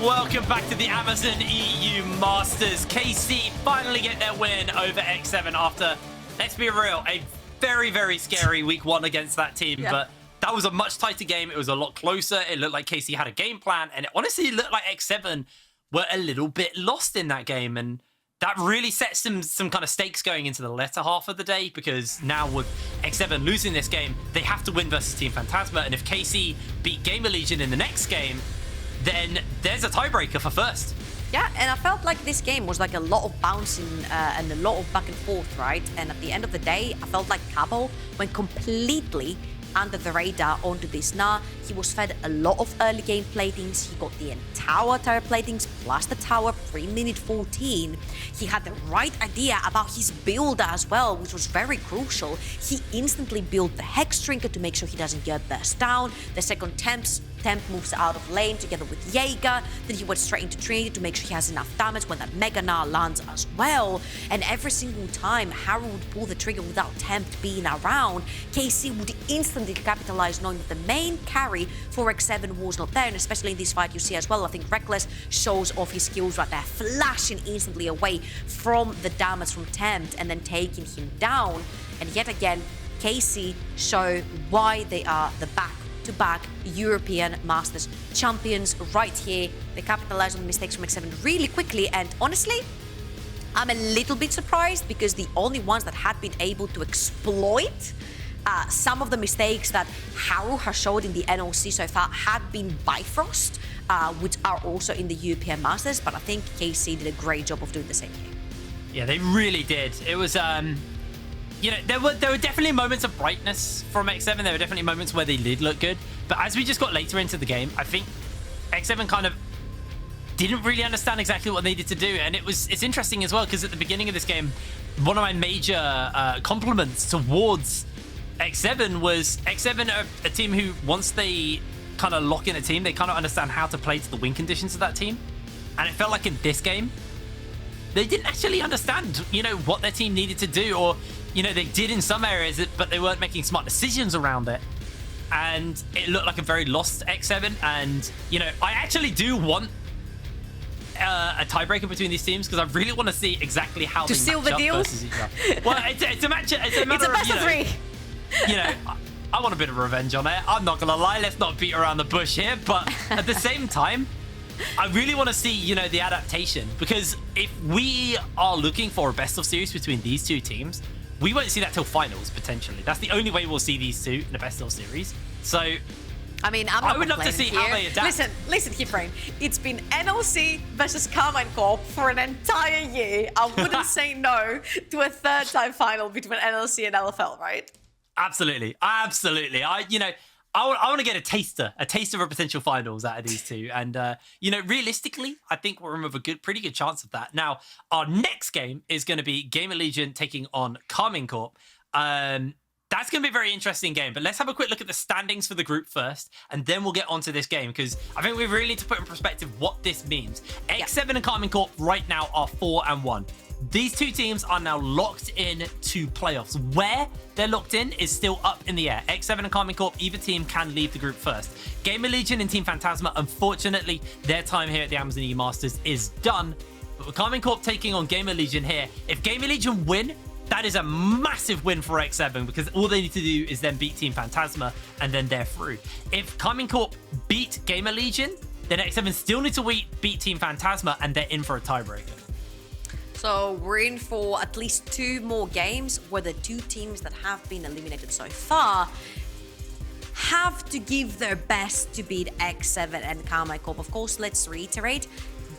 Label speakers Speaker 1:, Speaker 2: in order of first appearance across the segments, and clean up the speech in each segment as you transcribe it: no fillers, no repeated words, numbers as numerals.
Speaker 1: welcome back to the Amazon EU Masters. KC finally get their win over X7 after, let's be real, a very, very scary week one against that team. Yeah. But that was a much tighter game. It was a lot closer. It looked like KC had a game plan. And it honestly looked like X7 were a little bit lost in that game. And that really sets some kind of stakes going into the latter half of the day, because now with X7 losing this game, they have to win versus Team Phantasma. And if KC beat GamerLegion in the next game, then there's a tiebreaker for first.
Speaker 2: Yeah, and I felt like this game was like a lot of bouncing and a lot of back and forth, right? And at the end of the day, I felt like Cabo went completely under the radar onto this. Now, he was fed a lot of early game platings. He got the entire tower platings plus the tower pre-minute 14. He had the right idea about his build as well, which was very crucial. He instantly built the Hex Trinket to make sure he doesn't get burst down. The second temp moves out of lane together with Jaeger. Then he went straight into Trinity to make sure he has enough damage when that Mega Gnar lands as well. And every single time Haru would pull the trigger without temp being around, KC would instantly capitalize, knowing that the main carry for X7 was not there. And especially in this fight, you see as well, I think Rekkles shows off his skills right there, flashing instantly away from the damage from temp and then taking him down. And yet again, KC show why they are the back-to-back European Masters champions right here. They capitalize on the mistakes from X7 really quickly, and honestly, I'm a little bit surprised because the only ones that had been able to exploit some of the mistakes that Haru has showed in the NLC so far had been Bifrost, which are also in the European Masters, but I think KC did a great job of doing the same here.
Speaker 1: Yeah, they really did. It was, you know, there were definitely moments of brightness from X7. There were definitely moments where they did look good. But as we just got later into the game, I think X7 kind of didn't really understand exactly what they needed to do. And it's interesting as well, because at the beginning of this game, one of my major compliments towards X7 was X7 are a team who, once they kind of lock in a team, they kind of understand how to play to the win conditions of that team. And it felt like in this game, they didn't actually understand, you know, what their team needed to do, or, you know, they did in some areas, but they weren't making smart decisions around it. And it looked like a very lost X7. And, you know, I actually do want a tiebreaker between these teams, because I really want to see exactly how they
Speaker 2: seal
Speaker 1: match
Speaker 2: the
Speaker 1: up
Speaker 2: deal
Speaker 1: versus each other. Well, it's a matter
Speaker 2: it's a best
Speaker 1: of,
Speaker 2: of three.
Speaker 1: You know, I want a bit of revenge on it. I'm not gonna lie, let's not beat around the bush here. But at the same time, I really want to see, you know, the adaptation, because if we are looking for a best of series between these two teams, we won't see that till finals potentially. That's the only way we'll see these two in a best of series. So
Speaker 2: I mean,
Speaker 1: I would love to see how they adapt.
Speaker 2: Listen, Hecarim. It's been NLC versus Karmine Corp for an entire year. I wouldn't say no to a third-time final between NLC and LFL, right?
Speaker 1: Absolutely, absolutely. I want to get a taster of a potential finals out of these two, and you know, realistically, I think we're in with a pretty good chance of that. Now, our next game is going to be GamerLegion taking on Karmine Corp. That's going to be a very interesting game, but let's have a quick look at the standings for the group first, and then we'll get onto this game, because I think we really need to put in perspective what this means. X7 and Karmine Corp right now are 4-1. These two teams are now locked in to playoffs. Where they're locked in is still up in the air. X7 and Karmine Corp, either team can leave the group first. GamerLegion and Team Phantasma, unfortunately, their time here at the Amazon EU Masters is done. But with Karmine Corp taking on GamerLegion here, if GamerLegion win, that is a massive win for X7, because all they need to do is then beat Team Phantasma, and then they're through. If Karmine Corp beat GamerLegion, then X7 still need to beat Team Phantasma, and they're in for a tiebreaker.
Speaker 2: So we're in for at least 2 more games where the two teams that have been eliminated so far have to give their best to beat X7 and Karmine Corp. Of course, let's reiterate,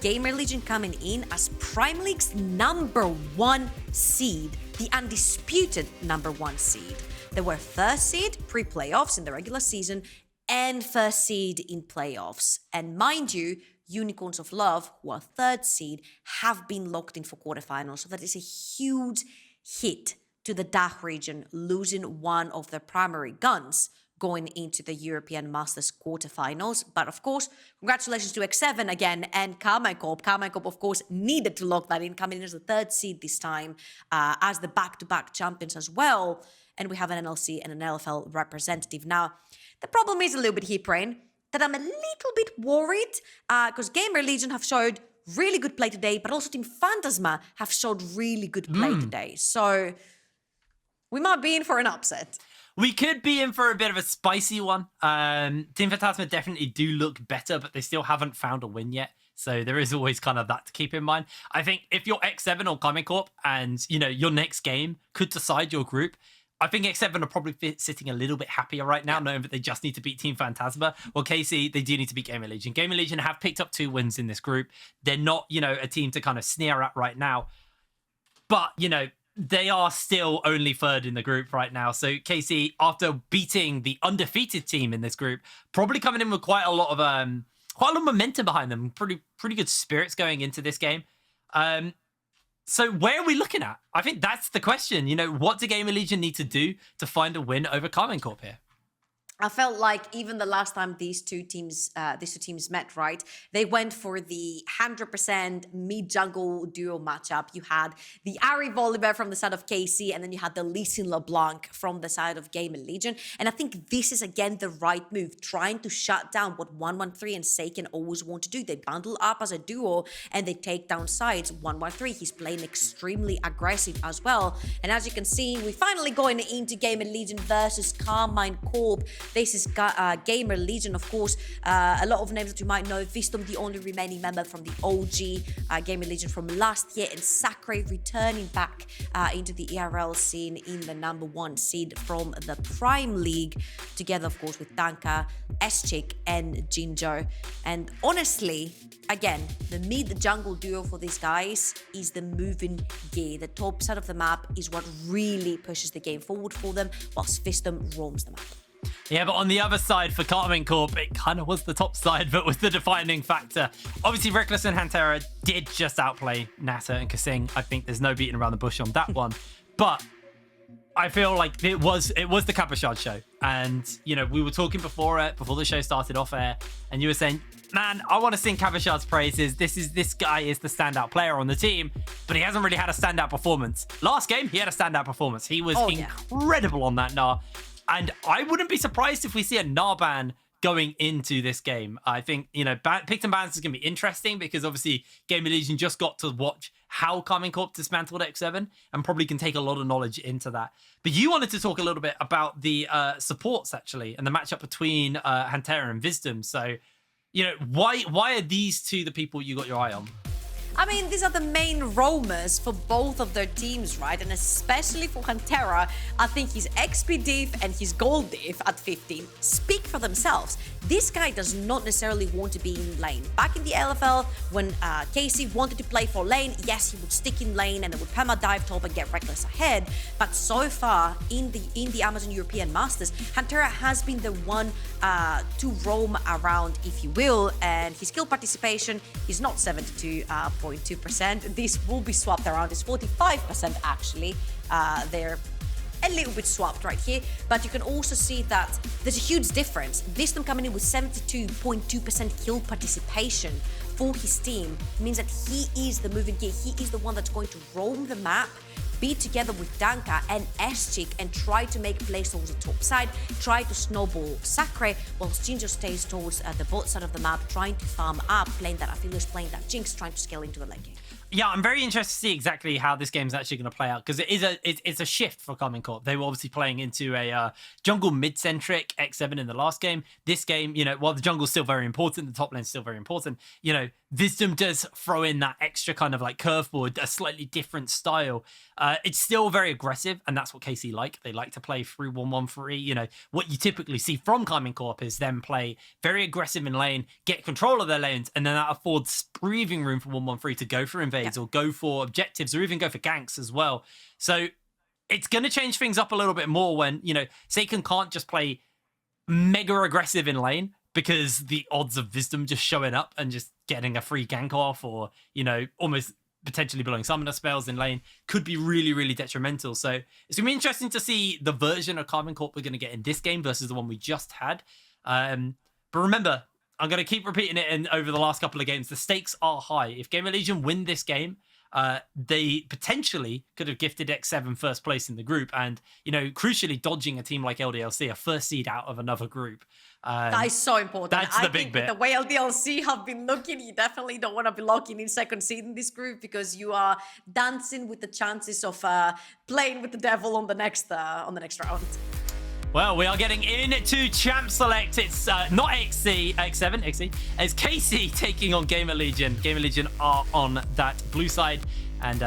Speaker 2: GamerLegion coming in as Prime League's #1 seed, the undisputed #1 seed. They were first seed pre-playoffs in the regular season and first seed in playoffs. And mind you, Unicorns of Love, who are third seed, have been locked in for quarterfinals. So that is a huge hit to the DACH region, losing one of their primary guns going into the European Masters quarterfinals. But of course, congratulations to X7 again and Karmine Corp. Karmine Corp, of course, needed to lock that in, coming in as the third seed this time, as the back-to-back champions as well. And we have an NLC and an LFL representative. Now, the problem is a little bit here, Brain. that I'm a little bit worried because GamerLegion have showed really good play today, but also Team Phantasma have showed really good play today. So we might be in for an upset.
Speaker 1: We could be in for a bit of a spicy one. Team Phantasma definitely do look better, but they still haven't found a win yet. So there is always kind of that to keep in mind. I think if you're X7 or Karmine Corp and, you know, your next game could decide your group, I think X7 are probably sitting a little bit happier right now, knowing that they just need to beat Team Phantasma. Well, KC, they do need to beat GamerLegion. GamerLegion have picked up 2 wins in this group. They're not, you know, a team to kind of sneer at right now. But, you know, they are still only 3rd in the group right now. So KC, after beating the undefeated team in this group, probably coming in with quite a lot of momentum behind them. Pretty good spirits going into this game. So where are we looking at? I think that's the question. You know, what do GamerLegion need to do to find a win over Karmine Corp here?
Speaker 2: I felt like even the last time these two teams met, right? They went for the 100% mid-jungle duo matchup. You had the Ari Volibear from the side of KC, and then you had the Lee Sin LeBlanc from the side of GamerLegion. And I think this is, again, the right move, trying to shut down what 113 and SAKEN always want to do. They bundle up as a duo, and they take down sides. 113, he's playing extremely aggressive as well. And as you can see, we're finally going into GamerLegion versus Karmine Corp. This is GamerLegion, of course. A lot of names that you might know. Visdom, the only remaining member from the OG GamerLegion from last year, and Sacre returning back into the ERL scene in the #1 seed from the Prime League, together, of course, with Danka, ESCIK, and Jinjo. And honestly, again, the mid-jungle duo for these guys is the moving gear. The top side of the map is what really pushes the game forward for them, whilst Visdom roams the map.
Speaker 1: Yeah, but on the other side for Karmine Corp, it kind of was the top side, but was the defining factor. Obviously, Rekkles and Hantera did just outplay Nata and Kasing. I think there's no beating around the bush on that one. But I feel like it was the Cabochard show. And, you know, we were talking before the show started off air, and you were saying, man, I want to sing Cabochard's praises. This guy is the standout player on the team, but he hasn't really had a standout performance. Last game, he had a standout performance. He was incredible on that Gnar. And I wouldn't be surprised if we see a Gnar ban going into this game. I think, you know, picks and bans is going to be interesting because obviously GamerLegion just got to watch how Karmine Corp dismantled X7 and probably can take a lot of knowledge into that. But you wanted to talk a little bit about the supports, actually, and the matchup between Hantera and Visdom. So, you know, why are these two the people you got your eye on?
Speaker 2: I mean, these are the main roamers for both of their teams, right? And especially for Hantera, I think his XP diff and his gold diff at 15 speak for themselves. This guy does not necessarily want to be in lane. Back in the LFL, when KC wanted to play for lane, yes, he would stick in lane and it would perma dive top and get Rekkles ahead. But so far, in the Amazon European Masters, Hantera has been the one to roam around, if you will, and his skill participation is not 72.2%. This will be swapped around. It's 45% actually. They're a little bit swapped right here, but you can also see that there's a huge difference. Visdom coming in with 72.2% kill participation for his team means that he is the moving gear. He is the one that's going to roam the map, be together with Danka and ESCIK and try to make plays towards the top side, try to snowball Sacre, whilst Jinjo stays towards the bot side of the map, trying to farm up, playing that Affilia's playing that Jinx, trying to scale into the lane game.
Speaker 1: Yeah, I'm very interested to see exactly how this game's actually going to play out, because it's a shift for Karmine Corp. They were obviously playing into a jungle mid-centric X7 in the last game. This game, you know, while the jungle's still very important, the top lane's still very important, you know, Visdom does throw in that extra kind of like curveball, a slightly different style. It's still very aggressive, and that's what KC like. They like to play through 1-1-3. You know, what you typically see from Karmine Corp is them play very aggressive in lane, get control of their lanes, and then that affords breathing room for 1-1-3 to go for invades or go for objectives or even go for ganks as well. So it's going to change things up a little bit more when, you know, SAKEN can't just play mega aggressive in lane, because the odds of Visdom just showing up and just getting a free gank off, or, you know, almost potentially blowing summoner spells in lane could be really, really detrimental. So it's going to be interesting to see the version of Karmine Corp we're going to get in this game versus the one we just had. But remember, I'm going to keep repeating it over the last couple of games. The stakes are high. If GamerLegion win this game, they potentially could have gifted X7 first place in the group and, you know, crucially dodging a team like LDLC, a first seed out of another group.
Speaker 2: That is so important.
Speaker 1: That's the big bit.
Speaker 2: The way LDLC have been looking, you definitely don't want to be locking in second seed in this group because you are dancing with the chances of playing with the devil on the next round.
Speaker 1: Well, we are getting into Champ Select. It's not X7, XC. It's KC taking on GamerLegion. GamerLegion are on that blue side and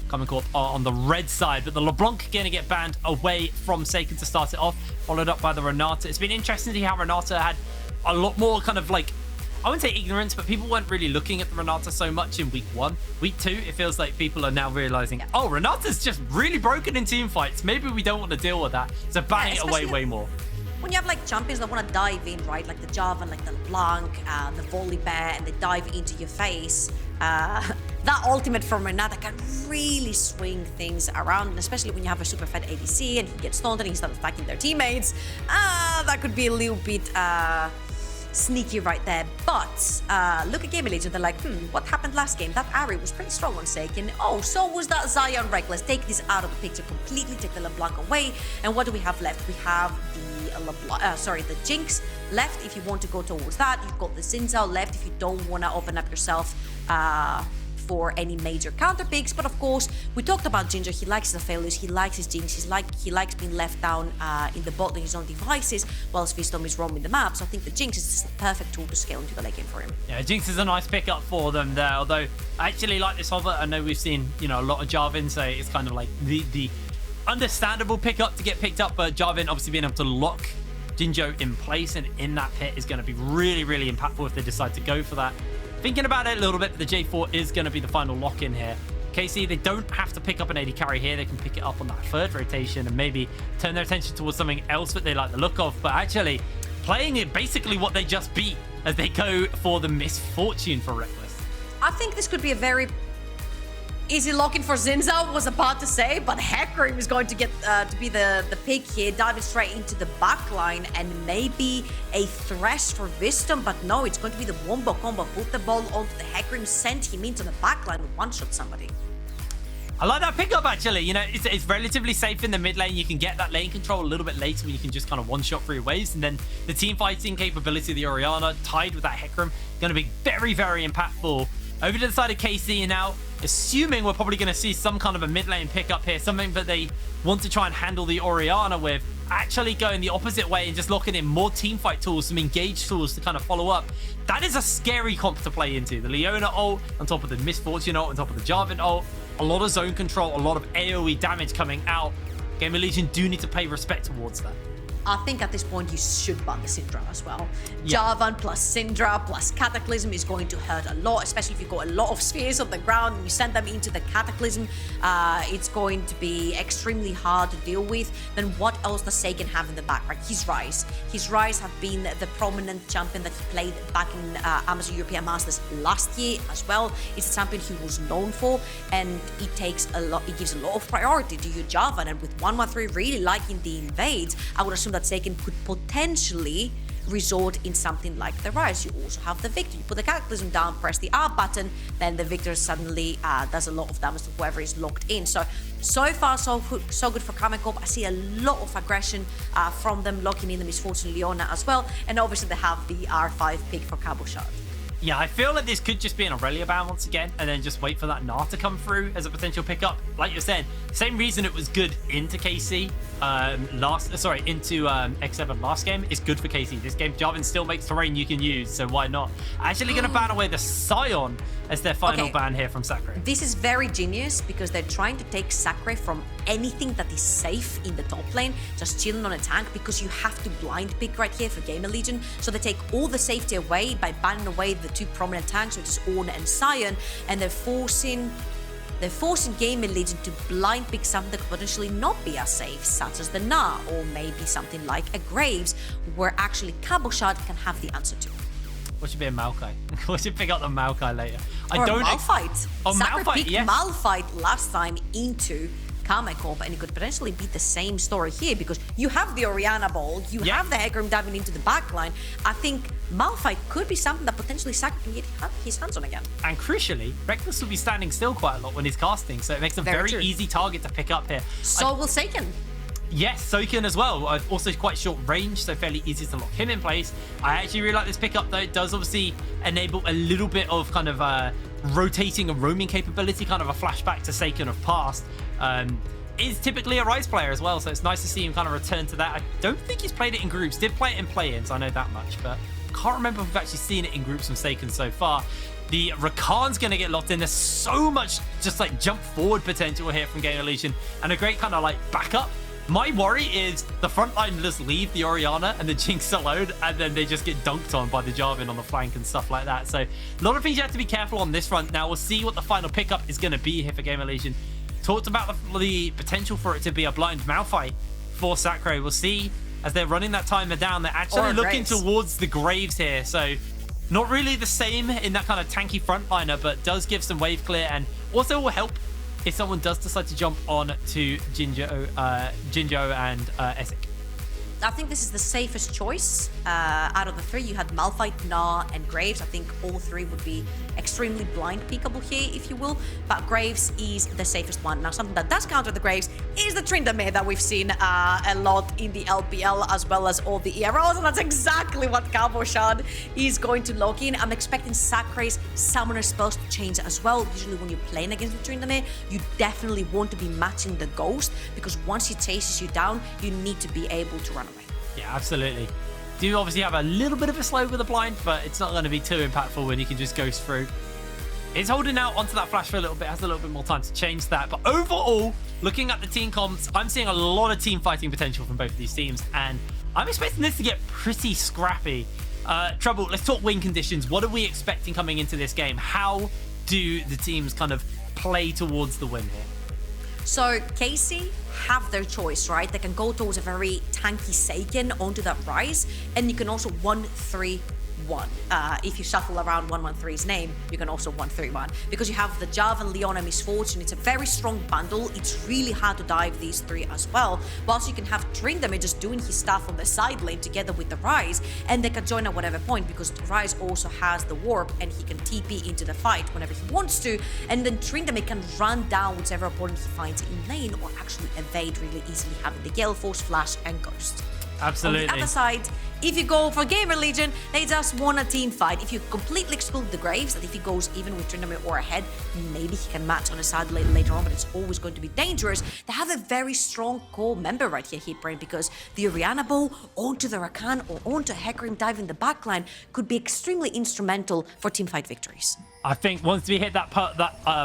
Speaker 1: Karmine Corp are on the red side. But the LeBlanc going to get banned away from SAKEN to start it off, followed up by the Renata. It's been interesting to see how Renata had a lot more kind of like, I wouldn't say ignorance, but people weren't really looking at the Renata so much in week 1. Week 2, it feels like people are now realizing, oh, Renata's just really broken in team fights. Maybe we don't want to deal with that. So banning it away way more.
Speaker 2: When you have like champions that want to dive in, right? Like the Jarvan, like the LeBlanc, the Volibear, and they dive into your face. That ultimate from Renata can really swing things around, and especially when you have a super fed ADC and he gets stunned and he starts attacking their teammates. That could be a little bit sneaky right there. But look at GamerLegion, they're like, what happened last game? That Ari was pretty strong on SAKEN. Oh, so was that Zion Rekkles. Take this out of the picture completely, take the LeBlanc away. And what do we have left? We have the Jinx left if you want to go towards that. You've got the Zinzao left if you don't want to open up yourself for any major counter picks. But of course, we talked about Jinjo. He likes the failures, he likes his Jinx, he likes being left down in the bot on his own devices whilst Visdom is roaming the map. So I think the Jinx is the perfect tool to scale into the late game for him.
Speaker 1: Yeah, Jinx is a nice pickup for them there, although I actually like this hover. I know we've seen, you know, a lot of Jarvan, so it's kind of like the understandable pickup to get picked up, but Jarvan obviously being able to lock Jinjo in place and in that pit is going to be really, really impactful if they decide to go for that. Thinking about it a little bit, the J4 is going to be the final lock-in here. KC, they don't have to pick up an AD carry here. They can pick it up on that third rotation and maybe turn their attention towards something else that they like the look of. But actually, playing it basically what they just beat as they go for the misfortune for Rekkles.
Speaker 2: I think this could be a very easy lock-in for Zinzao, was about to say, but Hecarim is going to get to be the pick here, diving straight into the backline and maybe a thresh for Visdom, but no, it's going to be the wombo combo. Put the ball onto the Hecarim, send him into the backline, one-shot somebody.
Speaker 1: I like that pickup, actually. You know, it's relatively safe in the mid lane. You can get that lane control a little bit later when you can just kind of one-shot through waves. And then the team fighting capability of the Orianna tied with that Hecarim going to be very, very impactful. Over to the side of KC now, assuming we're probably going to see some kind of a mid lane pickup here, something that they want to try and handle the Orianna with, actually going the opposite way and just locking in more teamfight tools, some engage tools to kind of follow up. That is a scary comp to play into. The Leona ult on top of the Misfortune ult on top of the Jarvan ult. A lot of zone control, a lot of AoE damage coming out. GamerLegion do need to pay respect towards that.
Speaker 2: I think at this point you should ban the Syndra as well.
Speaker 1: Yeah.
Speaker 2: Jarvan plus Syndra plus Cataclysm is going to hurt a lot, especially if you've got a lot of spheres on the ground and you send them into the Cataclysm. It's going to be extremely hard to deal with. Then what else does SAKEN have in the back, right? His Ryze. His Ryze have been the prominent champion that he played back in Amazon European Masters last year as well. It's a champion he was known for, and it takes a lot. It gives a lot of priority to your Jarvan, and with 113 really liking the invades, I would assume that SAKEN could potentially resort in something like the Ryze. You also have the Victor. You put the Cataclysm down, press the R button, then the Victor suddenly does a lot of damage to whoever is locked in. So far, so good for Karmine Corp. I see a lot of aggression from them, locking in the Misfortune Leona as well. And obviously they have the R5 pick for Cabochard.
Speaker 1: Yeah, I feel like this could just be an Aurelia ban once again, and then just wait for that Gnar to come through as a potential pickup. Like you're saying, same reason it was good into KC into X7 last game. It's good for KC. This game, Jarvan still makes terrain you can use, so why not? Actually going to ban away the Sion as their final ban here from Sacre.
Speaker 2: This is very genius because they're trying to take Sacre from anything that is safe in the top lane, just chilling on a tank, because you have to blind pick right here for GamerLegion. So they take all the safety away by banning away the two prominent tanks, which is Ornn and Sion, and they're forcing GamerLegion to blind pick something that could potentially not be as safe, such as the Gnar, or maybe something like a Graves, where actually Cabochard can have the answer to.
Speaker 1: What should be a Maokai? We should pick up the Maokai later.
Speaker 2: Or Malphite.
Speaker 1: Oh,
Speaker 2: Sacre
Speaker 1: Malphite,
Speaker 2: picked
Speaker 1: yes.
Speaker 2: Malphite last time into Karmine Corp, and it could potentially be the same story here because you have the Orianna ball, you have the Hecarim diving into the backline. I think Malphite could be something that potentially Sacre can get his hands on again.
Speaker 1: And crucially, Rekkles will be standing still quite a lot when he's casting, so it makes a very easy target to pick up here.
Speaker 2: So will SAKEN.
Speaker 1: Yes, SAKEN as well. Also quite short range, so fairly easy to lock him in place. I actually really like this pickup though. It does obviously enable a little bit of kind of rotating and roaming capability, kind of a flashback to SAKEN of past. Is typically a Ryze player as well, so it's nice to see him kind of return to that. I don't think he's played it in groups. Did play it in play-ins, I know that much, but can't remember if we've actually seen it in groups from SAKEN so far. The Rakan's going to get locked in. There's so much just like jump forward potential here from GamerLegion and a great kind of like backup. My worry is the front line just leave the Orianna and the Jinx alone, and then they just get dunked on by the Jarvan on the flank and stuff like that. So a lot of things you have to be careful on this front. Now we'll see what the final pickup is going to be here for GamerLegion. Talked about the potential for it to be a blind Malphite for Sacre. We'll see as they're running that timer down. They're actually looking towards the Graves here. So not really the same in that kind of tanky frontliner, but does give some wave clear and also will help if someone does decide to jump on to jinjo and ESCIK.
Speaker 2: I think this is the safest choice out of the three. You had Malphite, Gnar, and Graves. I think all three would be extremely blind peekable here, if you will. But Graves is the safest one. Now, something that does counter the Graves is the Tryndamere that we've seen a lot in the LPL, as well as all the EROs. And that's exactly what Cabochard is going to lock in. I'm expecting Sacre's summoner spells to change as well. Usually when you're playing against the Tryndamere, you definitely want to be matching the Ghost, because once he chases you down, you need to be able to run away.
Speaker 1: Yeah, absolutely. Do obviously have a little bit of a slow with a blind, but it's not going to be too impactful when you can just ghost through. It's holding out onto that flash for a little bit, has a little bit more time to change that. But overall, looking at the team comps, I'm seeing a lot of team fighting potential from both of these teams, and I'm expecting this to get pretty scrappy. Trouble, let's talk win conditions. What are we expecting coming into this game? How do the teams kind of play towards the win here?
Speaker 2: So KC have their choice, right? They can go towards a very tanky SAKEN onto that Ryze, and you can also 1-3-1. If you shuffle around 1-1-3's name, you can also 1-3-1, because you have the Jarvan, Leona, Misfortune. It's a very strong bundle. It's really hard to dive these three as well. Whilst you can have Tryndamere just doing his stuff on the side lane together with the Ryze, and they can join at whatever point, because Ryze also has the warp and he can TP into the fight whenever he wants to, and then Tryndamere can run down whichever opponent he finds in lane, or actually evade really easily, having the Gale Force, Flash, and Ghost.
Speaker 1: Absolutely.
Speaker 2: On the other side, if you go for GamerLegion, they just want a team fight. If you completely exclude the Graves, that if he goes even with Tryndamere or ahead, maybe he can match on the side lane later on, but it's always going to be dangerous. They have a very strong core member right here, Hitbrain, because the Orianna bow onto the Rakan or onto Hecarim diving the backline could be extremely instrumental for team fight victories.
Speaker 1: I think once we hit that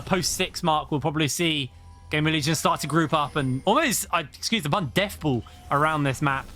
Speaker 1: post 6 mark, we'll probably see GamerLegion start to group up and almost, excuse the pun, death ball around this map,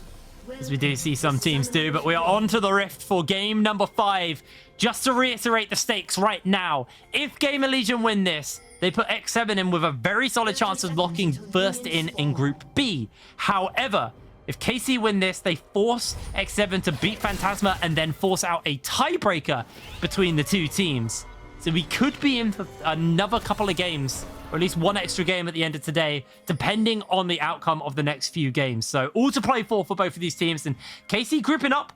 Speaker 1: as we do see some teams do. But we are on to the Rift for game number 5. Just to reiterate the stakes right now, if GamerLegion win this, they put X7 in with a very solid chance of locking first in Group B. However, if KC win this, they force X7 to beat Phantasma and then force out a tiebreaker between the two teams. So we could be in for another couple of games, or at least one extra game at the end of today, depending on the outcome of the next few games. So all to play for both of these teams. And KC grouping up.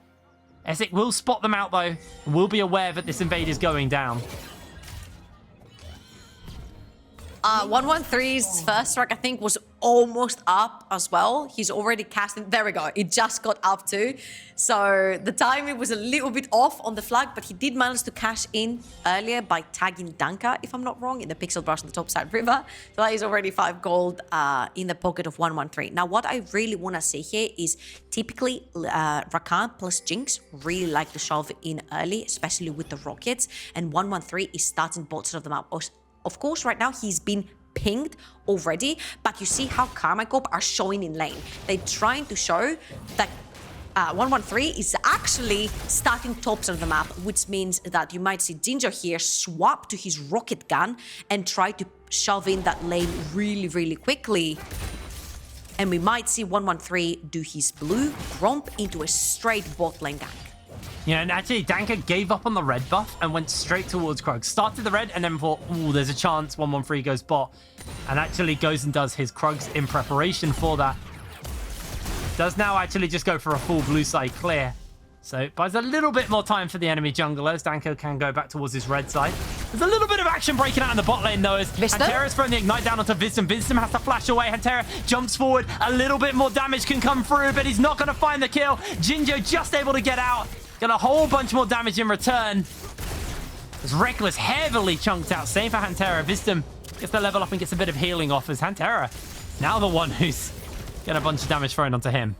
Speaker 1: ESCIK will spot them out, though, and will be aware that this invade is going down.
Speaker 2: 113's first strike, I think, was almost up as well. He's already casting. There we go. It just got up too. So the timing was a little bit off on the flag, but he did manage to cash in earlier by tagging Danka, if I'm not wrong, in the pixel brush on the top side river. So that is already 5 gold in the pocket of 113. Now, what I really want to see here is typically Rakan plus Jinx really like to shove in early, especially with the rockets. And 113 is starting bot side of the map. Of course, right now he's been pinged already, but you see how Karmine Corp are showing in lane. They're trying to show that 113 is actually starting top side of the map, which means that you might see Jinjo here swap to his rocket gun and try to shove in that lane really, really quickly. And we might see 113 do his blue, romp into a straight bot lane gank.
Speaker 1: Yeah, and actually, Danka gave up on the red buff and went straight towards Krug. Started the red and then thought, ooh, there's a chance 113 goes bot. And actually goes and does his Krugs in preparation for that. Does now actually just go for a full blue side clear. So buys a little bit more time for the enemy junglers. Danko can go back towards his red side. There's a little bit of action breaking out in the bot lane, though, as Hantera's throwing the Ignite down onto Visdom. Visdom has to flash away. Hantera jumps forward. A little bit more damage can come through, but he's not going to find the kill. Jinjo just able to get out. Got a whole bunch more damage in return. As Rekkles heavily chunked out. Same for Hantera. Visdom gets the level up and gets a bit of healing off as Hantera now the one who's getting a bunch of damage thrown onto him.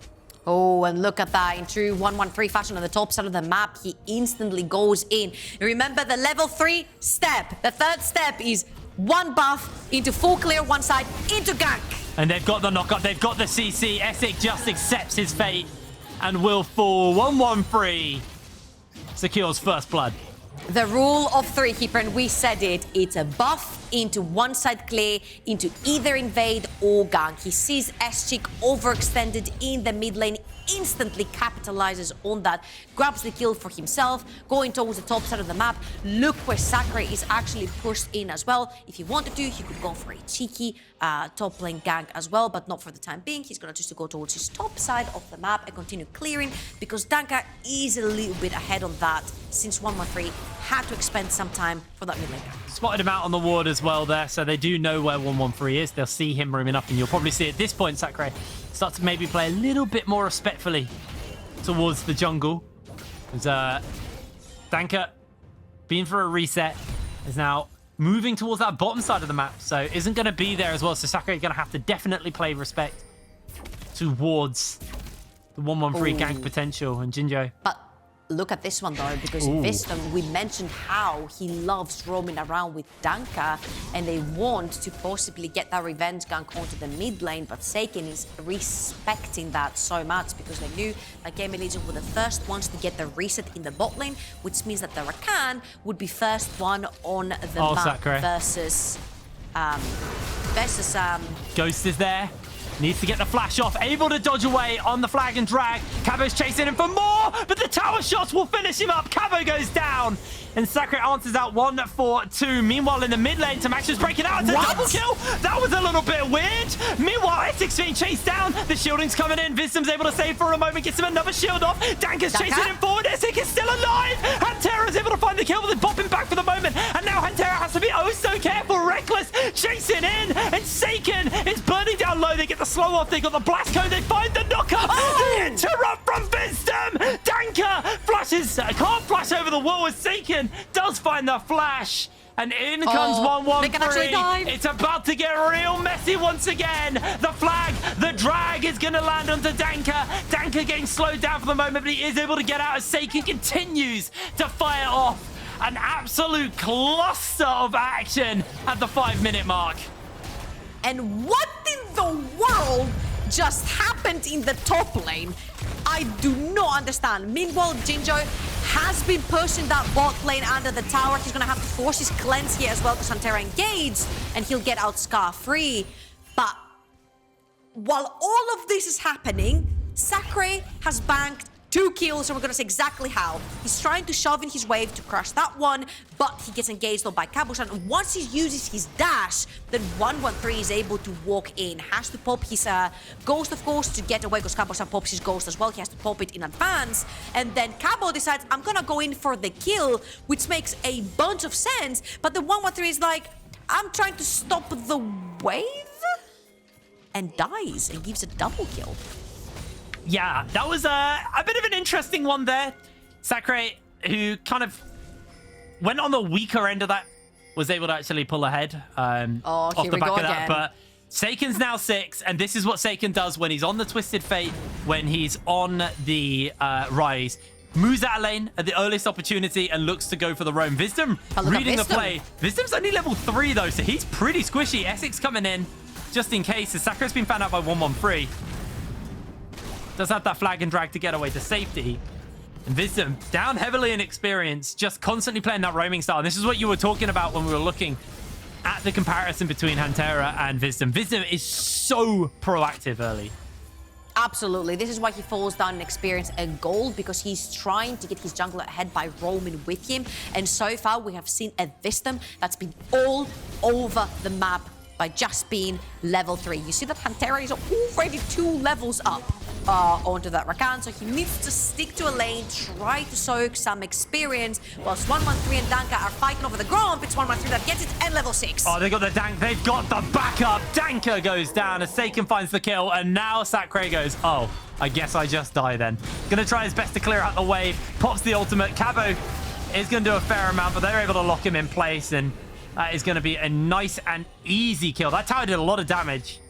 Speaker 2: Oh, and look at that. In true 113 fashion on the top side of the map, he instantly goes in. Remember the level 3 step. The third step is one buff into full clear one side, into gank.
Speaker 1: And they've got the knockup. They've got the CC. ESCIK just accepts his fate and will fall. 113 secures first blood.
Speaker 2: The rule of 3, Keeper, and we said it. It's a buff into one side clear, into either invade or gank. He sees ESCIK overextended in the mid lane, instantly capitalizes on that, grabs the kill for himself, going towards the top side of the map. Look where Sacre is actually pushed in as well. If he wanted to, he could go for a cheeky top lane gank as well, but not for the time being. He's gonna choose to go towards his top side of the map and continue clearing, because Danka is a little bit ahead on that, since 113 had to expend some time for that mid lane gank.
Speaker 1: Spotted him out on the ward as well there, so they do know where 113 is. They'll see him roaming up, and you'll probably see at this point Sacre start to maybe play a little bit more respectfully towards the jungle. As Danka, being for a reset, is now moving towards that bottom side of the map, so isn't going to be there as well. So Sacre is going to have to definitely play respect towards the 113 gank potential. And Jinjo.
Speaker 2: But look at this one though, because Visdom, we mentioned how he loves roaming around with Danka, and they want to possibly get that revenge gank onto the mid lane, but SAKEN is respecting that so much, because they knew that GamerLegion were the first ones to get the reset in the bot lane, which means that the Rakan would be first one on the map
Speaker 1: Sacre.
Speaker 2: versus
Speaker 1: Ghost is there. Needs to get the flash off. Able to dodge away on the flag and drag. Cabo's chasing him for more, but the tower shots will finish him up. Cabo goes down. And Sacre answers out 1-4-2. Meanwhile, in the mid lane, Tamax is breaking out. It's a double kill. That was a little bit weird. Meanwhile, ESCIK's being chased down. The shielding's coming in. Visdom's able to save for a moment. Gets him another shield off. Danka's chasing him forward. ESCIK is still alive. Hantera's able to find the kill, but they're popping back for the moment. And now Hantera has to be oh so careful. Rekkles chasing in. And SAKEN is burning down low. They get the slow off. They got the blast cone. They find the knockup. The interrupt from Visdom. Danka flashes. Can't flash over the wall as SAKEN does find the flash, and in comes 113. It's about to get real messy once again. The flag, the drag is going to land onto Danka. Danka getting slowed down for the moment, but he is able to get out as SAKEN continues to fire off an absolute cluster of action at the 5-minute mark.
Speaker 2: And what in the world just happened in the top lane? I do not understand. Meanwhile, Jinjo has been pushing that bot lane under the tower. He's going to have to force his cleanse here as well, because Hantera engaged, and he'll get out scar-free. But while all of this is happening, Sacre has banked 2 kills, and we're going to see exactly how. He's trying to shove in his wave to crush that one, but he gets engaged though by Cabochard. And once he uses his dash, then 113 is able to walk in. Has to pop his ghost, of course, to get away, because Cabochard pops his ghost as well. He has to pop it in advance. And then Cabo decides, I'm going to go in for the kill, which makes a bunch of sense. But the 113 is like, I'm trying to stop the wave? And dies and gives a double kill.
Speaker 1: Yeah, that was a bit of an interesting one there. Sacre, who kind of went on the weaker end of that, was able to actually pull ahead off the back of that. But SAKEN's now 6, and this is what SAKEN does when he's on the Twisted Fate, when he's on the Ryze. Moves out of lane at the earliest opportunity and looks to go for the roam. Visdom reading the play. Visdom's only level 3 though, so he's pretty squishy. ESCIK's coming in just in case, as Sacre's been found out by 113. Does have that flag and drag to get away to safety. And Visdom, down heavily in experience, just constantly playing that roaming style. And this is what you were talking about when we were looking at the comparison between Hantera and Visdom. Visdom is so proactive early.
Speaker 2: Absolutely. This is why he falls down in experience and gold, because he's trying to get his jungler ahead by roaming with him. And so far, we have seen a Visdom that's been all over the map by just being level 3. You see that Hantera is already 2 levels up onto that Rakan, so he needs to stick to a lane, try to soak some experience, whilst 113 and Danka are fighting over the Gromp. It's 113 that gets it, and level 6.
Speaker 1: Oh, they got the Dank. They've got the backup. Danka goes down as SAKEN finds the kill, and now Sacre goes, oh, I guess I just die then. Gonna try his best to clear out the wave. Pops the ultimate. Cabo is gonna do a fair amount, but they're able to lock him in place, and that is going to be a nice and easy kill. That tower did a lot of damage.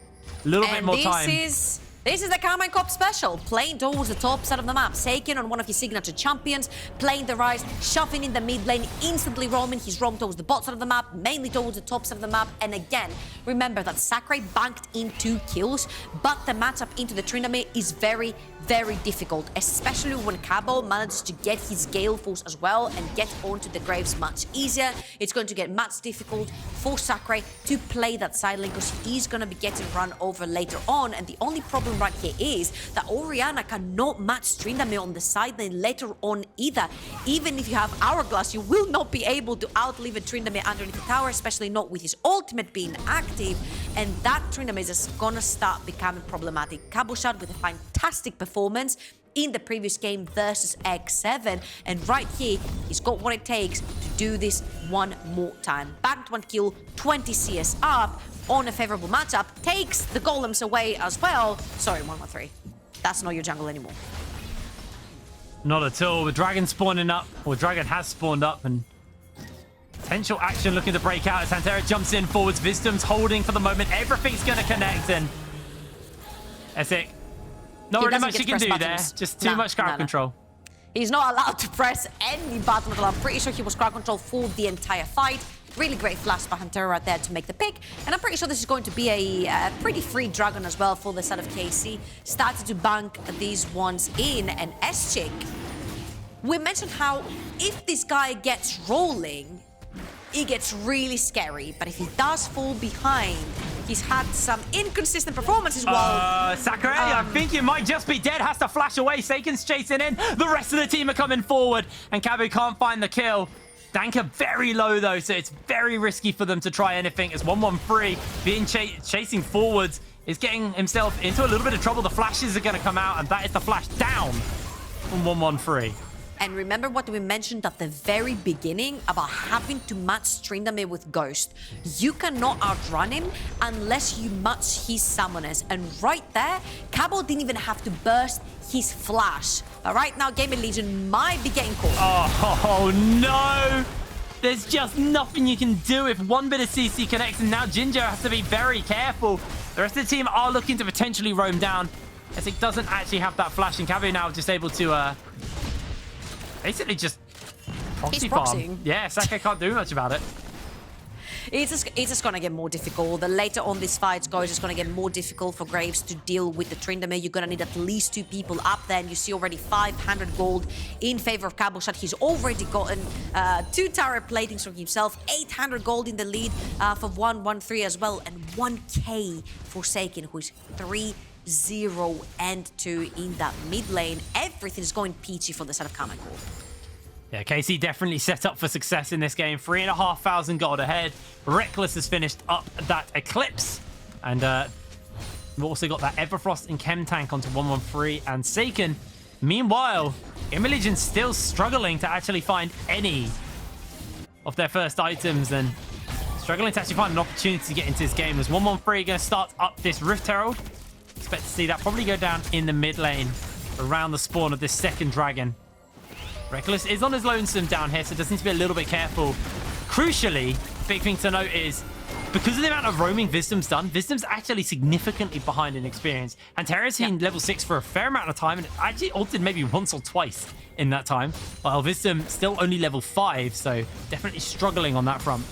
Speaker 1: A little bit more time.
Speaker 2: This is the Karmine Corp special. Playing towards the top side of the map. SAKEN on one of his signature champions. Playing the Ryze, shoving in the mid lane, instantly roaming. He's roamed towards the bot side of the map, mainly towards the top side of the map. And again, remember that Sacre banked in 2 kills, but the matchup into the Tryndamere is very, very difficult, especially when Cabo manages to get his Gale Force as well and get onto the Graves much easier. It's going to get much difficult for Sacre to play that side lane, because he is going to be getting run over later on. And the only problem right here is that Orianna cannot match Tryndamere on the side lane later on either. Even if you have Hourglass, you will not be able to outlive a Tryndamere underneath the tower, especially not with his ultimate being active. And that Tryndamere is just gonna start becoming problematic. Cabochard with a fantastic performance in the previous game versus X7, and right here he's got what it takes to do this one more time. Banked 1 kill, 20 CS up on a favorable matchup, takes the golems away as well. Sorry, 113. That's not your jungle anymore.
Speaker 1: Not at all. With Dragon spawning up, or Dragon has spawned up, and potential action looking to break out as Hantera jumps in forwards. Visdom's holding for the moment. Everything's going to connect, and ESCIK, not really much you can do there. Just too much crowd control.
Speaker 2: He's not allowed to press any button at all. I'm pretty sure he was crowd control for the entire fight. Really great flash by Hantera right there to make the pick. And I'm pretty sure this is going to be a pretty free Dragon as well for the side of KC. Started to bank these ones in, and ESCIK. We mentioned how if this guy gets rolling, it gets really scary. But if he does fall behind, he's had some inconsistent performances while...
Speaker 1: Sacre, I think you might just be dead. Has to flash away. SAKEN's chasing in. The rest of the team are coming forward, and Cabo can't find the kill. Danka very low, though, so it's very risky for them to try anything. It's 113 being chasing forwards. Is getting himself into a little bit of trouble. The flashes are going to come out, and that is the flash down from 113.
Speaker 2: And remember what we mentioned at the very beginning about having to match Tryndamere with Ghost. You cannot outrun him unless you match his summoners. And right there, Cabo didn't even have to burst his flash. But right now, GamerLegion might be getting caught.
Speaker 1: Oh, no! There's just nothing you can do if one bit of CC connects, and now Jinjo has to be very careful. The rest of the team are looking to potentially roam down. ESCIK doesn't actually have that flash, and Cabo now just able to... basically just proxy farm. Yeah, Sacre can't do much about it.
Speaker 2: It's just going to get more difficult. The later on this fight goes, it's going to get more difficult for Graves to deal with the Tryndamere. You're going to need at least 2 people up there, and you see already 500 gold in favor of Cabochard. He's already gotten 2 tower platings from himself, 800 gold in the lead for 113 as well, and 1k for SAKEN, who is 3-0 and 2 in that mid lane. Everything is going peachy for the side of Karmine Corp.
Speaker 1: Yeah, KC definitely set up for success in this game. 3,500 gold ahead. Rekkles has finished up that Eclipse. And we've also got that Everfrost and Chem Tank onto 113 and SAKEN. Meanwhile, GamerLegion's still struggling to actually find any of their first items and struggling to actually find an opportunity to get into this game. As 113 going to start up this Rift Herald. Expect to see that probably go down in the mid lane around the spawn of this second dragon. Rekkles is on his lonesome down here, so does need to be a little bit careful. Crucially, big thing to note is, because of the amount of roaming Visdom's done, Visdom's actually significantly behind in experience. Hantera's seen level 6 for a fair amount of time, and actually ulted maybe once or twice in that time, while Visdom still only level 5, so definitely struggling on that front.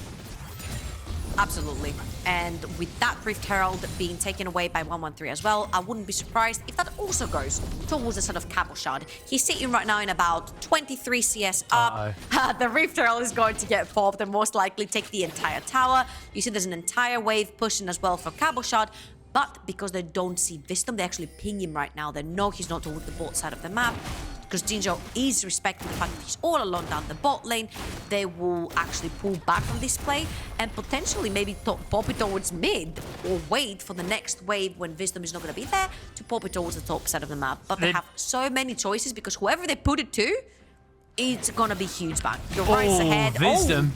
Speaker 2: Absolutely. And with that Rift Herald being taken away by 113 as well, I wouldn't be surprised if that also goes towards the sort of Cabochard. He's sitting right now in about 23 CS up. The Rift Herald is going to get popped and most likely take the entire tower. You see there's an entire wave pushing as well for Cabochard. But because they don't see Visdom, they actually ping him right now. They know he's not toward the bot side of the map. Because Jinjo is respecting the fact that he's all alone down the bot lane. They will actually pull back from this play and potentially maybe pop it towards mid or wait for the next wave when Visdom is not going to be there to pop it towards the top side of the map. But they have so many choices because whoever they put it to, it's going to be huge bang. Your Ryze ahead.
Speaker 1: Visdom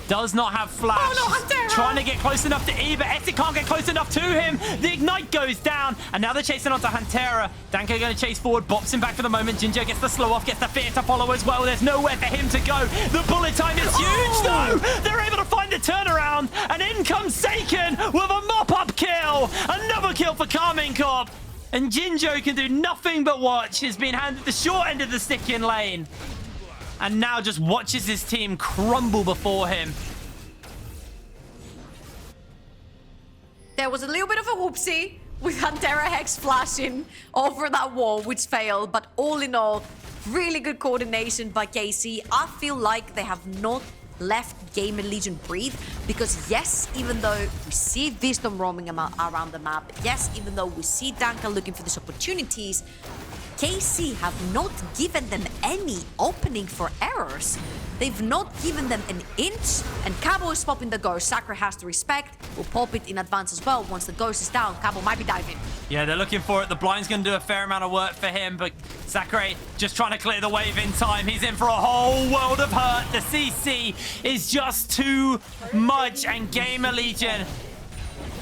Speaker 1: does not have flash.
Speaker 2: Oh no, Hantera!
Speaker 1: Trying to get close enough to E, but ESCIK can't get close enough to him. The ignite goes down, and now they're chasing onto Hantera. Danko going to chase forward, bops him back for the moment. Jinjo gets the slow off, gets the fear to follow as well. There's nowhere for him to go. The bullet time is huge, though. They're able to find the turnaround, and in comes SAKEN with a mop-up kill. Another kill for Karmine Corp. And Jinjo can do nothing but watch. He's been handed the short end of the stick in lane. And now just watches his team crumble before him.
Speaker 2: There was a little bit of a whoopsie with Hantera Hex flashing over that wall, which failed. But all in all, really good coordination by KC. I feel like they have not left GamerLegion breathe. Because yes, even though we see Visdom roaming around the map, yes, even though we see Danka looking for these opportunities, KC have not given them any opening for errors. They've not given them an inch, and Cabo is popping the ghost. Sacre has to respect, will pop it in advance as well. Once the ghost is down, Cabo might be diving.
Speaker 1: Yeah, they're looking for it. The blind's going to do a fair amount of work for him, but Sacre just trying to clear the wave in time. He's in for a whole world of hurt. The CC is just too much, and GamerLegion,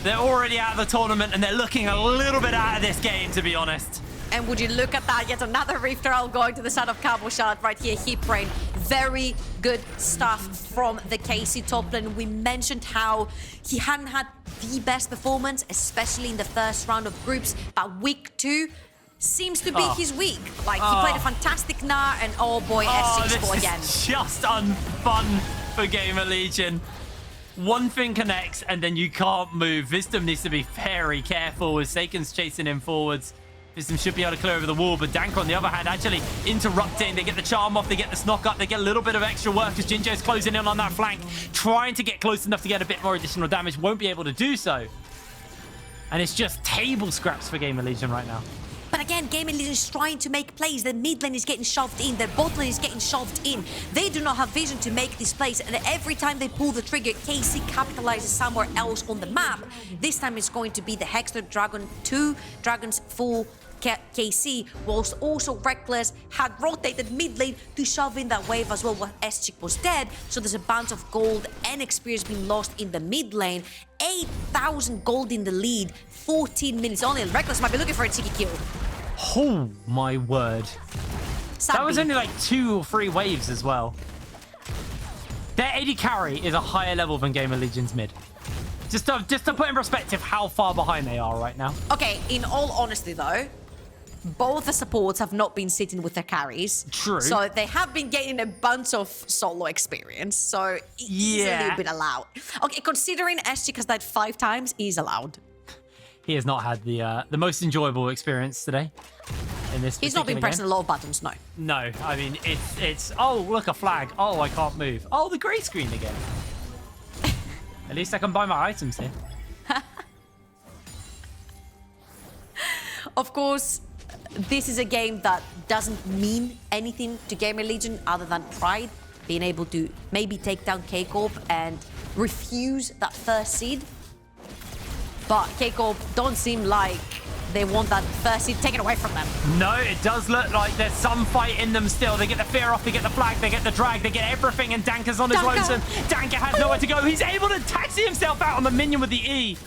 Speaker 1: they're already out of the tournament, and they're looking a little bit out of this game, to be honest.
Speaker 2: And would you look at that, yet another Rift Herald going to the side of Cabochard right here, Heat Brain. Very good stuff from the KC top lane. We mentioned how he hadn't had the best performance, especially in the first round of groups, but week 2 seems to be his week. Like, he played a fantastic Gnar, and oh boy, SAKEN score again.
Speaker 1: This is just unfun for GamerLegion. One thing connects, and then you can't move. Visdom needs to be very careful as SAKEN's chasing him forwards. Visdom should be able to clear over the wall, but Danko, on the other hand, actually interrupting. They get the charm off, they get the snock up, they get a little bit of extra work as Jinjo's closing in on that flank, trying to get close enough to get a bit more additional damage. Won't be able to do so. And it's just table scraps for GamerLegion right now.
Speaker 2: But again, GamerLegion is trying to make plays. Their mid lane is getting shoved in. Their bot lane is getting shoved in. They do not have vision to make these plays. And every time they pull the trigger, KC capitalizes somewhere else on the map. This time it's going to be the Hexter Dragon 2, Dragons full KC, whilst also Rekkles had rotated mid lane to shove in that wave as well while ESCIK was dead. So there's a bunch of gold and experience being lost in the mid lane. 8,000 gold in the lead, 14 minutes only, and Rekkles might be looking for a cheeky kill.
Speaker 1: Oh my word.
Speaker 2: Sadly.
Speaker 1: That was only like 2 or 3 waves as well. Their AD carry is a higher level than GamerLegion's mid. Just to put in perspective how far behind they are right now.
Speaker 2: Okay, in all honesty though, both the supports have not been sitting with their carries.
Speaker 1: True.
Speaker 2: So they have been getting a bunch of solo experience. So he's a little bit allowed. Okay, considering ESCIK has died 5 times, he's allowed.
Speaker 1: He has not had the most enjoyable experience today in this.
Speaker 2: He's not been pressing a lot of buttons, no.
Speaker 1: No, I mean it's oh look, a flag. Oh, I can't move. Oh, the grey screen again. At least I can buy my items here.
Speaker 2: Of course, this is a game that doesn't mean anything to GamerLegion other than pride. Being able to maybe take down K-Corp and refuse that first seed. But K-Corp don't seem like they want that first seed taken away from them.
Speaker 1: No, it does look like there's some fight in them still. They get the fear off, they get the flag, they get the drag, they get everything, and Danka's on his lonesome. Danka has nowhere to go. He's able to taxi himself out on the minion with the E.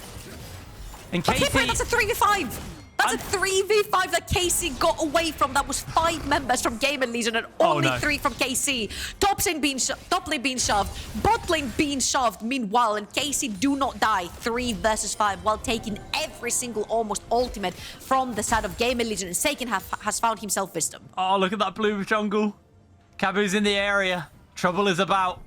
Speaker 1: And KC...
Speaker 2: Okay, that's a 3v5. That's a 3v5 that KC got away from. That was 5 members from GamerLegion and only 3 from KC. Top lane being shoved, bot lane being shoved. Meanwhile, and KC do not die 3 versus 5 while taking every single almost ultimate from the side of GamerLegion. And SAKEN has found himself Visdom.
Speaker 1: Oh, look at that blue jungle. Cabo's in the area. Trouble is about.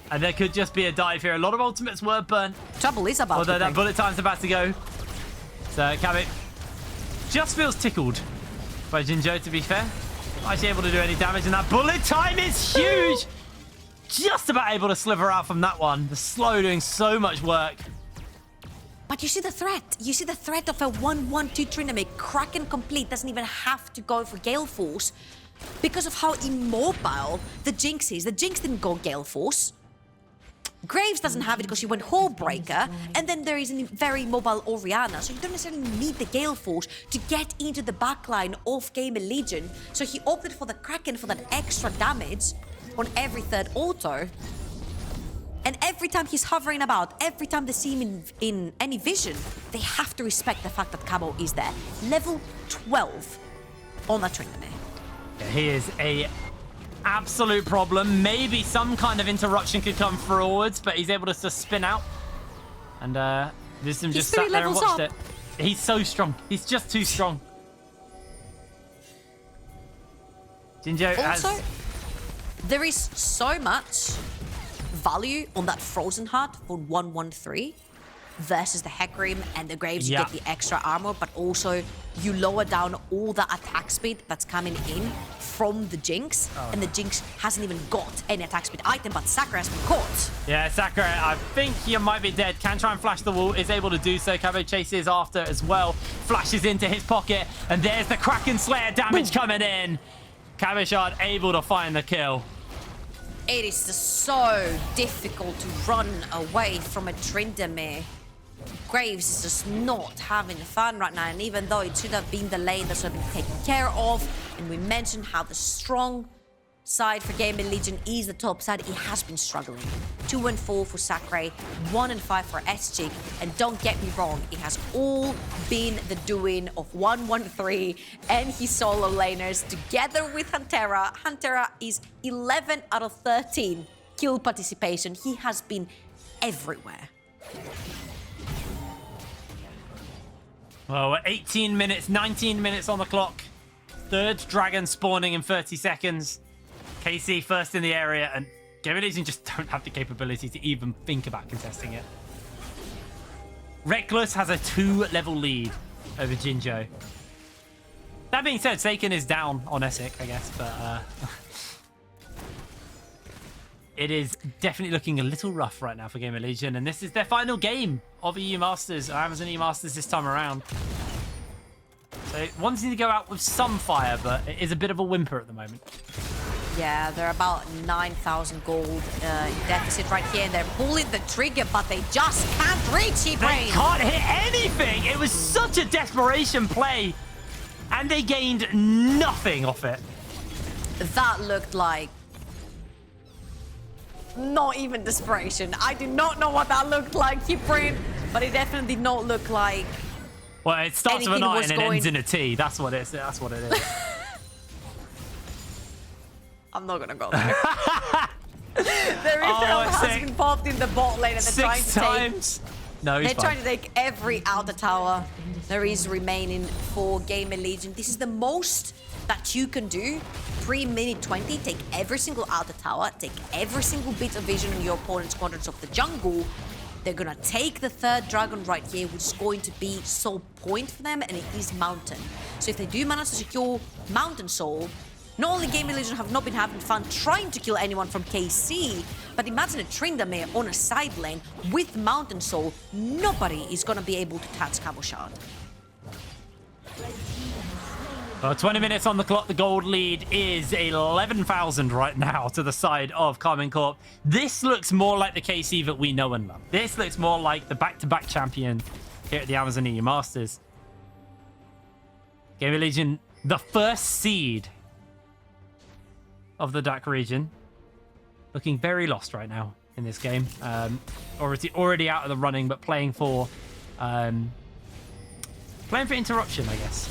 Speaker 1: And there could just be a dive here. A lot of ultimates were burnt.
Speaker 2: Trouble is about.
Speaker 1: Although that bullet time's about to go. So Cabo just feels tickled by Jinjo, to be fair. Not actually able to do any damage, and that bullet time is huge. Just about able to sliver out from that one. The slow doing so much work.
Speaker 2: But you see the threat. You see the threat of a 1-1-2 Tryndamere. Kraken complete doesn't even have to go for Gale Force because of how immobile the Jinx is. The Jinx didn't go Gale Force. Graves doesn't have it because she went Hullbreaker, and then there is a very mobile Orianna, so you don't necessarily need the Gale Force to get into the backline of GamerLegion. So he opted for the Kraken for that extra damage on every third auto. And every time he's hovering about, every time they see him in any vision, they have to respect the fact that Cabo is there. Level 12 on that Tryndamere.
Speaker 1: Yeah, he is a absolute problem. Maybe some kind of interruption could come forwards, but he's able to just spin out. And Visdom just sat there and watched it. He's so strong. He's just too strong. Jinjo
Speaker 2: also, there is so much value on that Frozen Heart for 1-1-3 versus the Hecarim and the Graves. You get the extra armor, but also you lower down all the attack speed that's coming in from the Jinx, and the Jinx hasn't even got any attack speed item, but Sacre has been caught.
Speaker 1: Yeah, Sacre, I think he might be dead. Can try and flash the wall, is able to do so. Cabo chases after as well, flashes into his pocket, and there's the Kraken Slayer damage coming in. Cabochard able to find the kill.
Speaker 2: It is just so difficult to run away from a Tryndamere. Graves is just not having fun right now, and even though it should have been the lane that should have been taken care of, and we mentioned how the strong side for GamerLegion is the top side, he has been struggling. 2-4 for Sacre, 1-5 for ESCIK, and don't get me wrong, it has all been the doing of 1-1-3 and his solo laners together with Hantera. Hantera is 11 out of 13 kill participation. He has been everywhere.
Speaker 1: Well, we're 18 minutes, 19 minutes on the clock. Third dragon spawning in 30 seconds. KC first in the area, and GamerLegion just don't have the capability to even think about contesting it. Rekkles has a 2-level lead over Jinjo. That being said, SAKEN is down on ESCIK, I guess, but it is definitely looking a little rough right now for GamerLegion, and this is their final game of EU Masters, or Amazon EU Masters this time around. So wanting to go out with some fire, but it is a bit of a whimper at the moment.
Speaker 2: Yeah, they're about 9,000 gold in deficit right here, and they're pulling the trigger, but they just can't reach it.
Speaker 1: They can't hit anything. It was such a desperation play, and they gained nothing off it.
Speaker 2: That looked like not even desperation. I do not know what that looked like, Hecarim, but it definitely did not look like.
Speaker 1: Well, it starts with an I and it ends in a T. That's what it is. That's what it is.
Speaker 2: I'm not gonna go there. There is has been popped in the bot lane, and they're trying to
Speaker 1: times. No, he's
Speaker 2: trying to take every outer tower there is remaining for GamerLegion. This is the most that you can do. Pre-minute 20, take every single outer tower, take every single bit of vision on your opponent's quadrants of the jungle. They're gonna take the third dragon right here, which is going to be soul point for them, and it is mountain. So if they do manage to secure mountain soul, not only GamerLegion have not been having fun trying to kill anyone from KC, but imagine a Tryndamere on a side lane with mountain soul. Nobody is gonna be able to touch Cabochard.
Speaker 1: 20 minutes on the clock. The gold lead is 11,000 right now to the side of Karmine Corp. This looks more like the KC that we know and love. This looks more like the back-to-back champion here at the Amazon EU Masters. GamerLegion, the first seed of the DACH region, looking very lost right now in this game. Already out of the running, but playing for interruption, I guess.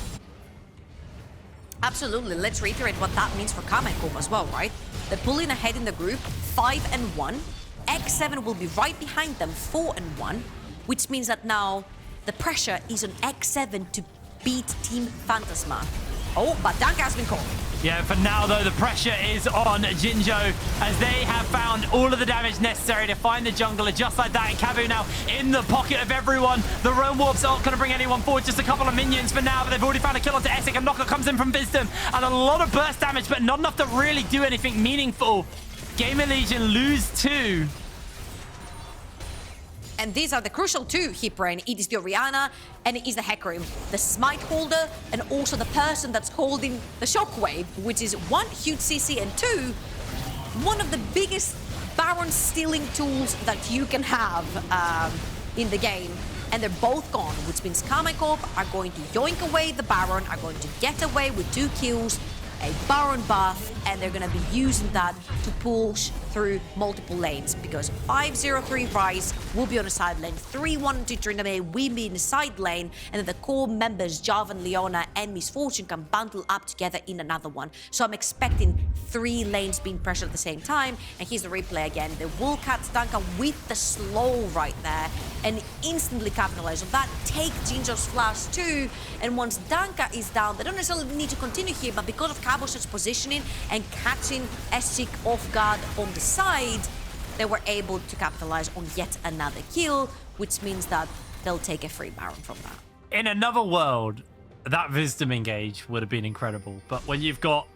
Speaker 2: Absolutely. Let's reiterate what that means for Karmine Corp as well, right? They're pulling ahead in the group, 5-1. X7 will be right behind them, 4-1, which means that now the pressure is on X7 to beat Team Phantasma. Oh, but Danka has been called.
Speaker 1: Yeah, for now, though, the pressure is on Jinjo as they have found all of the damage necessary to find the jungler just like that. And Cabu now in the pocket of everyone. The Roam Warps aren't going to bring anyone forward. Just a couple of minions for now, but they've already found a kill onto ESCIK. And knocker comes in from Visdom. And a lot of burst damage, but not enough to really do anything meaningful. GamerLegion lose 2.
Speaker 2: And these are the crucial two hit brain. It is the Orianna and it is the Hecarim, the smite holder, and also the person that's holding the shockwave, which is one, huge CC, and two, one of the biggest Baron stealing tools that you can have in the game. And they're both gone, which means Karmine Corp are going to yoink away the Baron, are going to get away with 2 kills, a Baron buff, and they're going to be using that to push through multiple lanes, because 5-0-3 Ryze will be on the side lane, 3-1-2 Tryndamere will be in the side lane, and then the core members Jarvan, Leona, and Miss Fortune can bundle up together in another one. So I'm expecting 3 lanes being pressured at the same time, and here's the replay again. They will catch Danka with the slow right there, and instantly capitalize on that, take Jinjo's flash too, and once Danka is down, they don't necessarily need to continue here, but because of Cabochard's positioning and catching ESCIK off guard on the side, they were able to capitalize on yet another kill, which means that they'll take a free Baron from that.
Speaker 1: In another world, that Visdom engage would have been incredible, but when you've got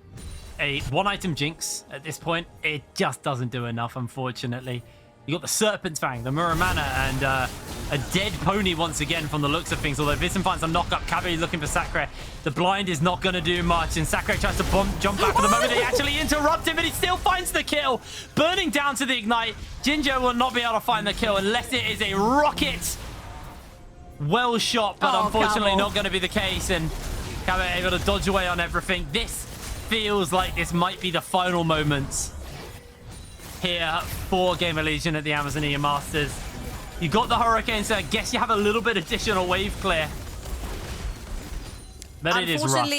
Speaker 1: a one-item Jinx at this point, it just doesn't do enough, unfortunately. You got the Serpent's Fang, the Muramana, and a dead pony once again from the looks of things. Although Visdom finds a knock-up, Cabochard looking for Sacre. The blind is not going to do much, and Sacre tries to jump back for the moment. They actually interrupt him, but he still finds the kill. Burning down to the Ignite. Jinjo will not be able to find the kill unless it is a rocket. Well shot, but unfortunately not going to be the case. And Cabochard able to dodge away on everything. This feels like this might be the final moments here for GamerLegion at the Amazonia Masters. You got the Hurricane, so I guess you have a little bit additional wave clear. But it is rough.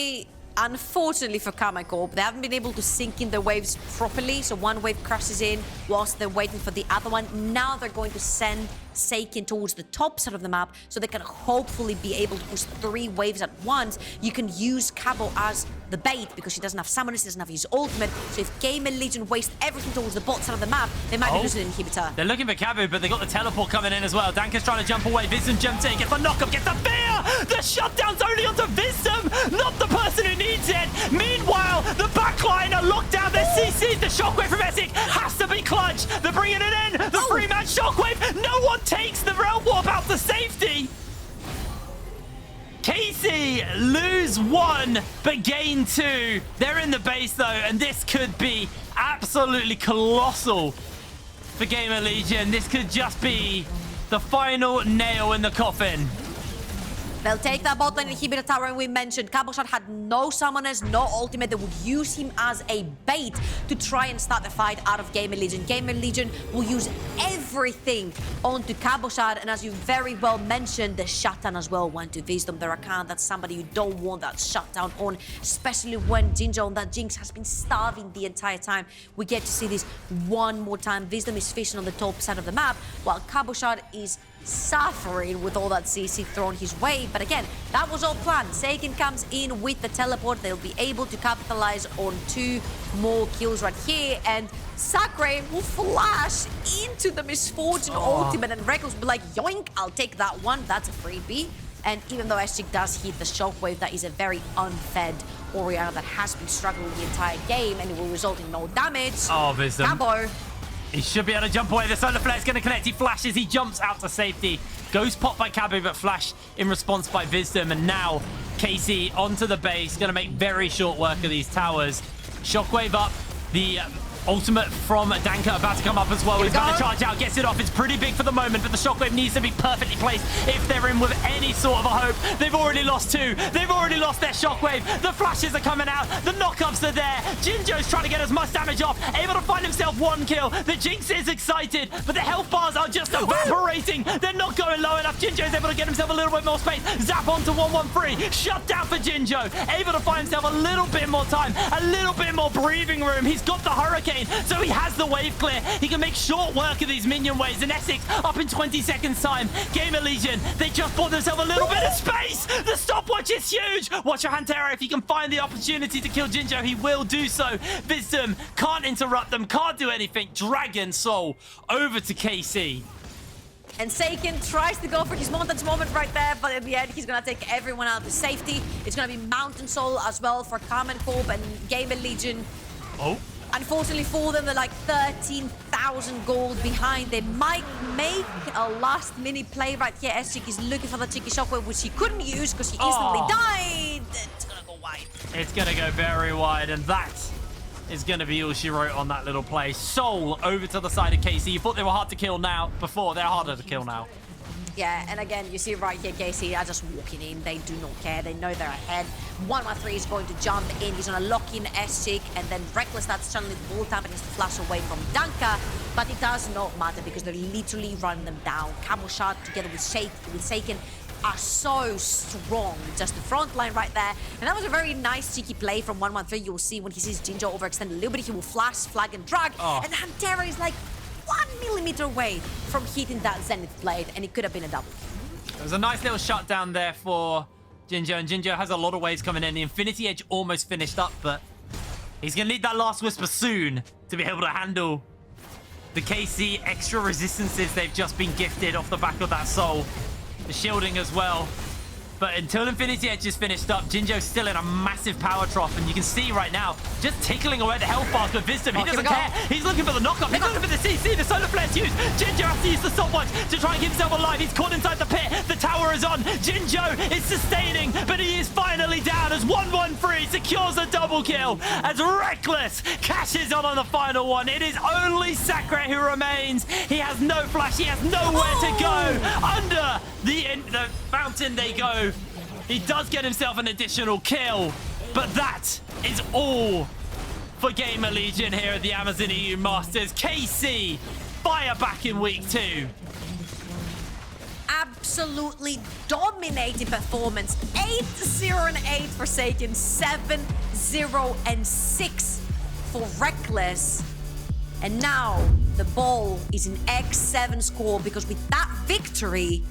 Speaker 2: Unfortunately for Karmine Corp, they haven't been able to sink in the waves properly, so one wave crashes in whilst they're waiting for the other one. Now they're going to send SAKEN towards the top side of the map, so they can hopefully be able to push 3 waves at once. You can use Cabo as the bait, because he doesn't have summoners, he doesn't have his ultimate, so if GamerLegion waste everything towards the bot side of the map, they might be losing an inhibitor.
Speaker 1: They're looking for Cabo, but they got the teleport coming in as well. Danka's trying to jump away, Visdom jumps in, gets the knock-up, gets the fear! The shutdown's only onto Visdom, not the person who needs it! Meanwhile, the backline are locked down, they're CC'd, the shockwave from ESCIK has to be clutch! They're bringing it in, the free-man shockwave, no one takes the Realm Warp out to safety! Casey lose 1, but gain 2. They're in the base though, and this could be absolutely colossal for GamerLegion. This could just be the final nail in the coffin.
Speaker 2: They'll take that bot lane inhibitor tower, and we mentioned Cabochard had no summoners, no ultimate. They would use him as a bait to try and start the fight out of GamerLegion. GamerLegion will use everything onto Cabochard, and as you very well mentioned, the shutdown as well went to Visdom, the Rakan. That's somebody you don't want that shutdown on, especially when Jinjo on that Jinx has been starving the entire time. We get to see this one more time. Visdom is fishing on the top side of the map, while Cabochard is suffering with all that CC thrown his way. But again, that was all planned. SAKEN comes in with the teleport. They'll be able to capitalize on 2 more kills right here, and Sacre will flash into the Miss Fortune ultimate, and Rekkles will be like, yoink, I'll take that one. That's a freebie. And even though ESCIK does hit the shockwave, that is a very unfed Orianna that has been struggling the entire game, and it will result in no damage.
Speaker 1: Visdom.
Speaker 2: Cabo.
Speaker 1: He should be able to jump away. The solar flare is going to connect. He flashes. He jumps out to safety. Goes pop by Cabo, but flash in response by Visdom. And now Casey onto the base. Going to make very short work of these towers. Shockwave up. The ultimate from Danka about to come up as well. He's about to charge out, gets it off. It's pretty big for the moment, but the shockwave needs to be perfectly placed if they're in with any sort of a hope. They've already lost 2. They've already lost their shockwave. The flashes are coming out. The knockups are there. Jinjo's trying to get as much damage off, able to find himself 1 kill. The Jinx is excited, but the health bars are just evaporating. They're not going low enough. Jinjo's able to get himself a little bit more space. Zap onto 113. Shut down for Jinjo. Able to find himself a little bit more time, a little bit more breathing room. He's got the Hurricane, so he has the wave clear. He can make short work of these minion waves, and ESCIK up in 20 seconds time. GamerLegion, they just bought themselves a little bit of space. The stopwatch is huge. Watch your Hantera. If he can find the opportunity to kill Jinjo, he will do so. Visdom can't interrupt them, can't do anything. Dragon Soul over to KC.
Speaker 2: And SAKEN tries to go for his Montage moment right there, but in the end, he's going to take everyone out to safety. It's going to be Mountain Soul as well for Karmine Corp and GamerLegion. Unfortunately for them, they're like 13,000 1,000 gold behind. They might make a last-minute play right here. ESCIK is looking for the cheeky shockwave, which he couldn't use because he instantly died. It's gonna go wide.
Speaker 1: It's gonna go very wide, and that is gonna be all she wrote on that little play. Soul over to the side of KC. You thought they were hard to kill now. Before, they're harder to kill now.
Speaker 2: Yeah, and again, you see right here, KC are just walking in. They do not care. They know they're ahead. 113 is going to jump in. He's going to lock in ESCIK, and then Rekkles starts channeling the ball tap and has to flash away from Danka. But it does not matter because they're literally running them down. Cabochard together with SAKEN are so strong. Just the front line right there. And that was a very nice cheeky play from 113. You'll see when he sees Jinjo overextend a little bit, he will flash, flag, and drag. And Hantera is like 1 millimeter away from hitting that Zenith blade, and it could have been a double.
Speaker 1: It was a nice little shutdown there for Jinjo, and Jinjo has a lot of waves coming in. The Infinity Edge almost finished up, but he's going to need that last Whisper soon to be able to handle the KC extra resistances they've just been gifted off the back of that Soul. The shielding as well. But until Infinity Edge is finished up, Jinjo's still in a massive power trough, and you can see right now, just tickling away the health bars with Visdom. He doesn't care. He's looking for the knockup. He's looking for the CC. The solar flare's used. Jinjo has to use the stopwatch to try and keep himself alive. He's caught inside the pit. The tower is on. Jinjo is sustaining, but he is finally down as 113 secures a double kill as Rekkles cashes on the final one. It is only Sacre who remains. He has no flash. He has nowhere to go. Under the fountain they go. He does get himself an additional kill, but that is all for GamerLegion here at the Amazon EU Masters. KC fire back in week 2.
Speaker 2: Absolutely dominating performance. 8-0-8 for SAKEN, 7-0-6 for Rekkles. And now the ball is in X7's court because with that victory,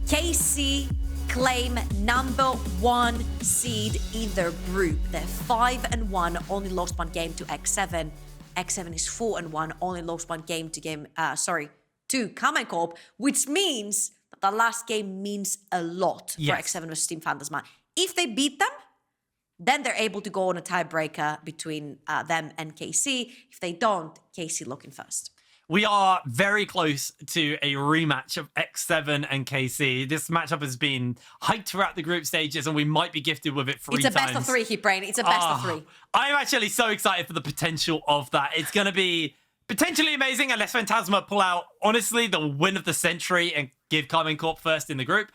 Speaker 2: KC claim #1 seed in their group. They're 5-1, only lost one game to X7. X7 is 4-1, only lost one game to to Karmine Corp, which means that the last game means a lot for X7 versus Team Phantasma. If they beat them, then they're able to go on a tiebreaker between them and KC. If they don't, KC looking first.
Speaker 1: We are very close to a rematch of X7 and KC. This matchup has been hyped throughout the group stages, and we might be gifted with it 3 times.
Speaker 2: It's a best of 3, Heatbrain. It's a best of 3.
Speaker 1: I'm actually so excited for the potential of that. It's going to be potentially amazing unless Phantasma pull out, honestly, the win of the century and give Karmine Corp first in the group.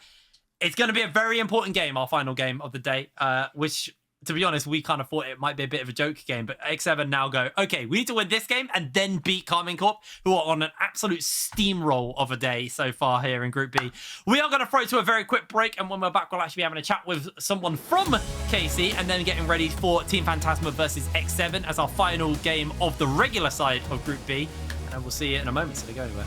Speaker 1: It's going to be a very important game, our final game of the day, which, to be honest, we kind of thought it might be a bit of a joke game, but X7 now go, okay, we need to win this game and then beat Karmine Corp, who are on an absolute steamroll of a day so far here in Group B. We are going to throw to a very quick break, and when we're back, we'll actually be having a chat with someone from KC and then getting ready for Team Phantasma versus X7 as our final game of the regular side of Group B. And we'll see you in a moment, so don't go anywhere.